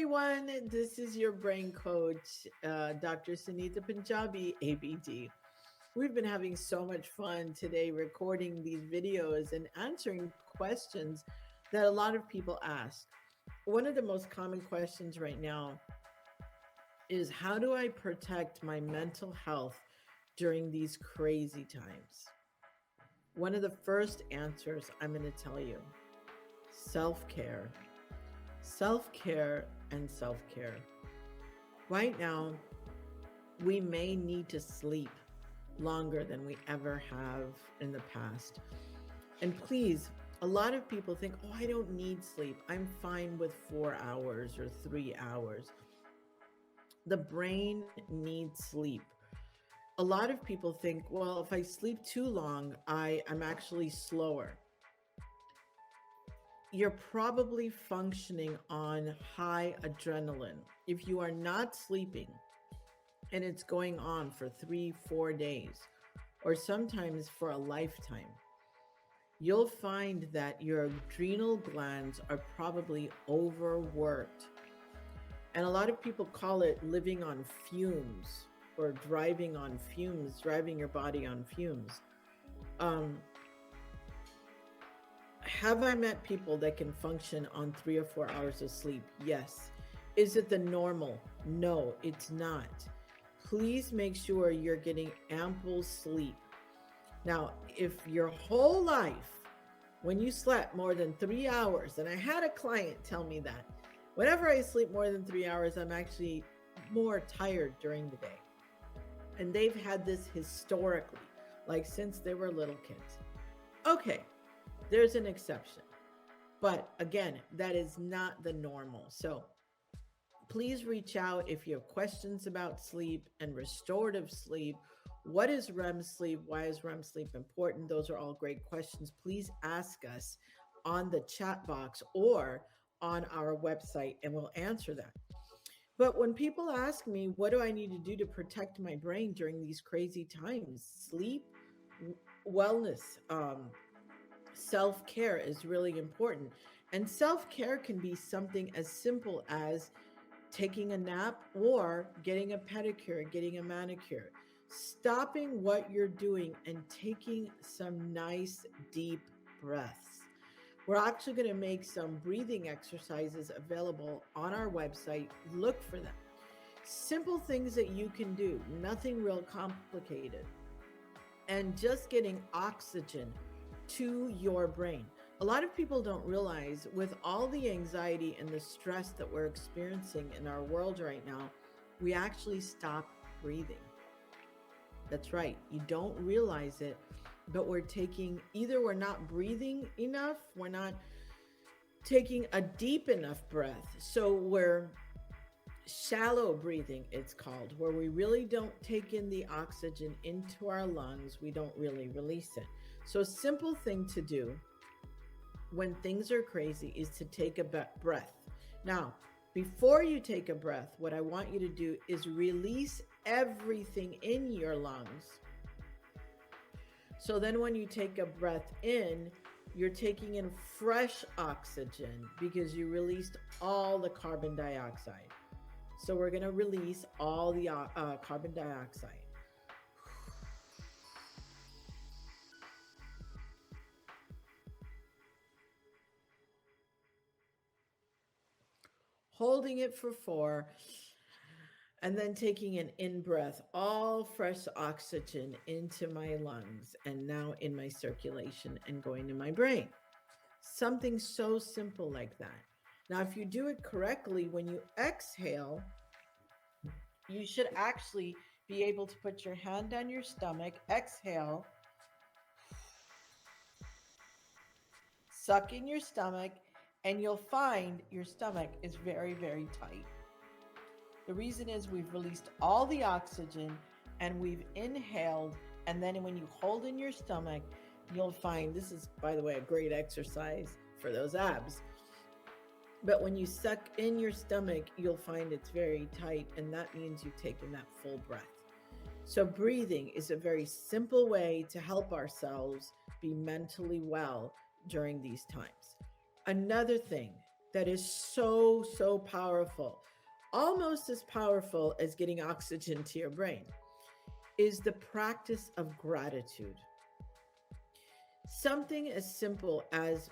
everyone. This is your brain coach, Dr. Sunita Punjabi, ABD. We've been having so much fun today recording these videos and answering questions that a lot of people ask. One of the most common questions right now is, how do I protect my mental health during these crazy times? One of the first answers I'm going to tell you: self care. Self care and self care. Right now, we may need to sleep longer than we ever have in the past. And please, a lot of people think, oh, I don't need sleep. I'm fine with 4 hours or 3 hours. The brain needs sleep. A lot of people think, well, if I sleep too long, I'm actually slower. You're probably functioning on high adrenaline. If you are not sleeping and it's going on for 3, 4 days, or sometimes for a lifetime, you'll find that your adrenal glands are probably overworked. And a lot of people call it living on fumes or driving on fumes, driving your body on fumes. Um, have I met people that can function on 3 or 4 hours of sleep? Yes. Is it the normal? No, it's not. Please make sure you're getting ample sleep. Now, if your whole life, when you slept more than 3 hours, and I had a client tell me that whenever I sleep more than 3 hours, I'm actually more tired during the day. And they've had this historically, like since they were little kids. Okay, there's an exception. But again, that is not the normal. So please reach out if you have questions about sleep and restorative sleep. What is REM sleep? Why is REM sleep important? Those are all great questions. Please ask us on the chat box or on our website, and we'll answer that. But when people ask me, what do I need to do to protect my brain during these crazy times? Sleep, wellness, self care is really important. And self care can be something as simple as taking a nap or getting a pedicure, getting a manicure, stopping what you're doing and taking some nice deep breaths. We're actually going to make some breathing exercises available on our website. Look for them. Simple things that you can do, nothing real complicated. And just getting oxygen to your brain. A lot of people don't realize, with all the anxiety and the stress that we're experiencing in our world right now, we actually stop breathing. That's right. You don't realize it, but we're not breathing enough, we're not taking a deep enough breath. So we're shallow breathing, it's called, where we really don't take in the oxygen into our lungs, we don't really release it. So a simple thing to do when things are crazy is to take a breath. Now, before you take a breath, what I want you to do is release everything in your lungs. So then when you take a breath in, you're taking in fresh oxygen because you released all the carbon dioxide. So we're going to release all the carbon dioxide. Holding it for 4, and then taking an in breath, all fresh oxygen into my lungs and now in my circulation and going to my brain. Something so simple like that. Now, if you do it correctly, when you exhale, you should actually be able to put your hand on your stomach, exhale, suck in your stomach, and you'll find your stomach is very, very tight. The reason is we've released all the oxygen and we've inhaled. And then when you hold in your stomach, you'll find, this is, by the way, a great exercise for those abs. But when you suck in your stomach, you'll find it's very tight. And that means you've taken that full breath. So breathing is a very simple way to help ourselves be mentally well during these times. Another thing that is so, so powerful, almost as powerful as getting oxygen to your brain, is the practice of gratitude. Something as simple as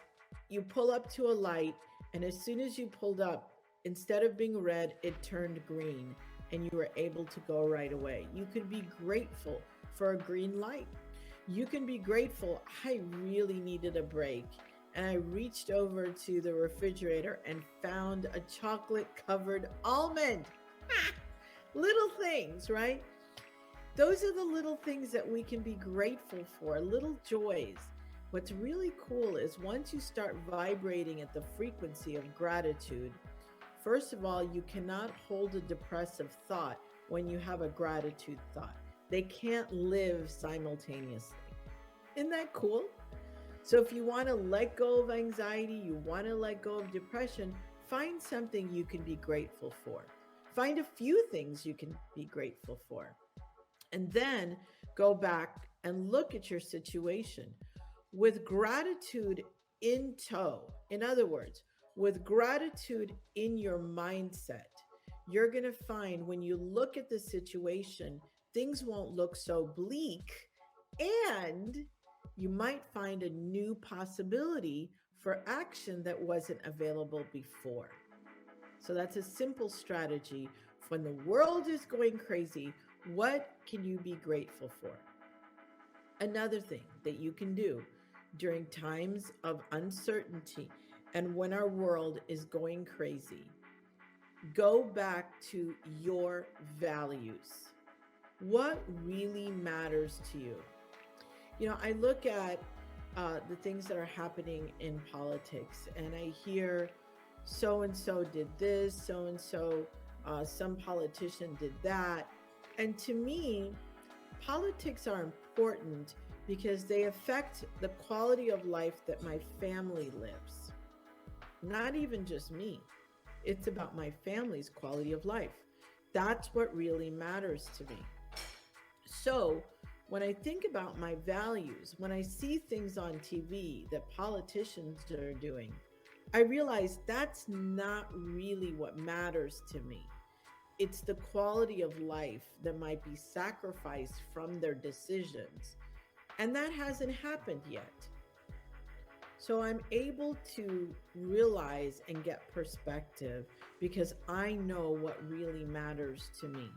you pull up to a light, and as soon as you pulled up, instead of being red, it turned green, and you were able to go right away. You could be grateful for a green light. You can be grateful, I really needed a break. And I reached over to the refrigerator and found a chocolate covered almond. Little things, right? Those are the little things that we can be grateful for, little joys. What's really cool is once you start vibrating at the frequency of gratitude, first of all, you cannot hold a depressive thought when you have a gratitude thought. They can't live simultaneously. Isn't that cool? So if you want to let go of anxiety, you want to let go of depression, find something you can be grateful for. Find a few things you can be grateful for. And then go back and look at your situation with gratitude in tow. In other words, with gratitude in your mindset, you're going to find when you look at the situation, things won't look so bleak, and you might find a new possibility for action that wasn't available before. So that's a simple strategy. When the world is going crazy, what can you be grateful for? Another thing that you can do during times of uncertainty and when our world is going crazy, go back to your values. What really matters to you? You know, I look at the things that are happening in politics, and I hear so and so did this, so and so, some politician did that. And to me, politics are important because they affect the quality of life that my family lives. Not even just me, it's about my family's quality of life. That's what really matters to me. So, when I think about my values, when I see things on TV that politicians are doing, I realize that's not really what matters to me. It's the quality of life that might be sacrificed from their decisions. And that hasn't happened yet. So I'm able to realize and get perspective because I know what really matters to me.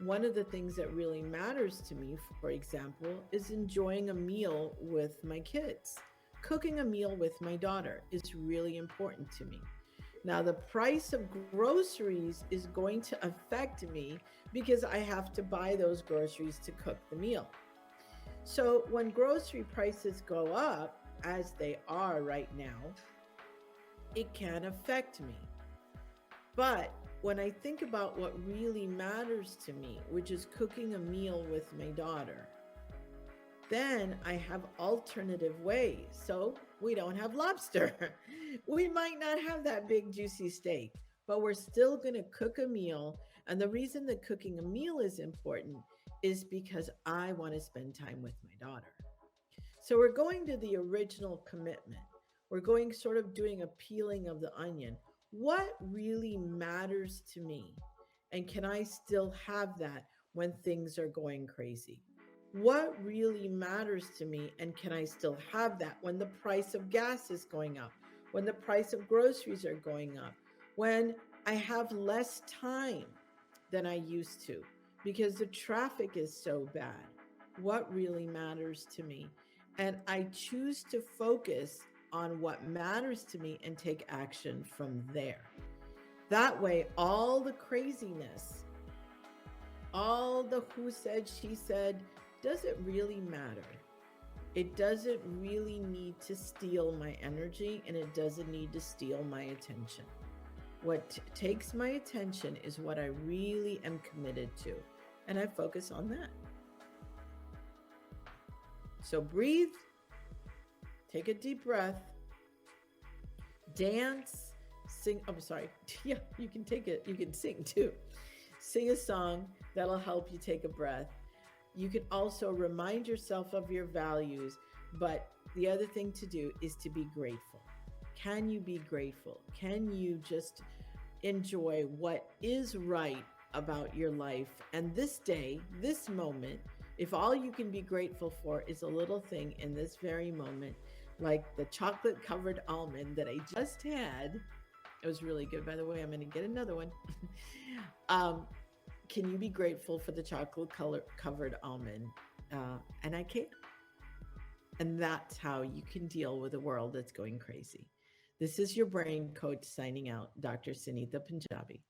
One of the things that really matters to me, for example, is enjoying a meal with my kids. Cooking a meal with my daughter is really important to me. Now, the price of groceries is going to affect me because I have to buy those groceries to cook the meal. So, when grocery prices go up, as they are right now, it can affect me. But when I think about what really matters to me, which is cooking a meal with my daughter, then I have alternative ways. So we don't have lobster. We might not have that big juicy steak, but we're still going to cook a meal. And the reason that cooking a meal is important is because I want to spend time with my daughter. So we're going to the original commitment. We're going sort of doing a peeling of the onion. What really matters to me? And can I still have that when things are going crazy? What really matters to me? And can I still have that when the price of gas is going up? When the price of groceries are going up? When I have less time than I used to because the traffic is so bad? What really matters to me? And I choose to focus on what matters to me and take action from there. That way, all the craziness, all the who said, she said, doesn't really matter. It doesn't really need to steal my energy, and it doesn't need to steal my attention. What takes my attention is what I really am committed to, and I focus on that. So breathe, take a deep breath, dance, sing. I'm sorry. Yeah, you can take it. You can sing too. Sing a song that'll help you take a breath. You can also remind yourself of your values, but the other thing to do is to be grateful. Can you be grateful? Can you just enjoy what is right about your life and this day, this moment? If all you can be grateful for is a little thing in this very moment, like the chocolate covered almond that I just had, it was really good, by the way. I'm going to get another one. um, can you be grateful for the chocolate color covered almond? And I can. And that's how you can deal with a world that's going crazy. This is your brain coach signing out, Dr. Sunita Punjabi.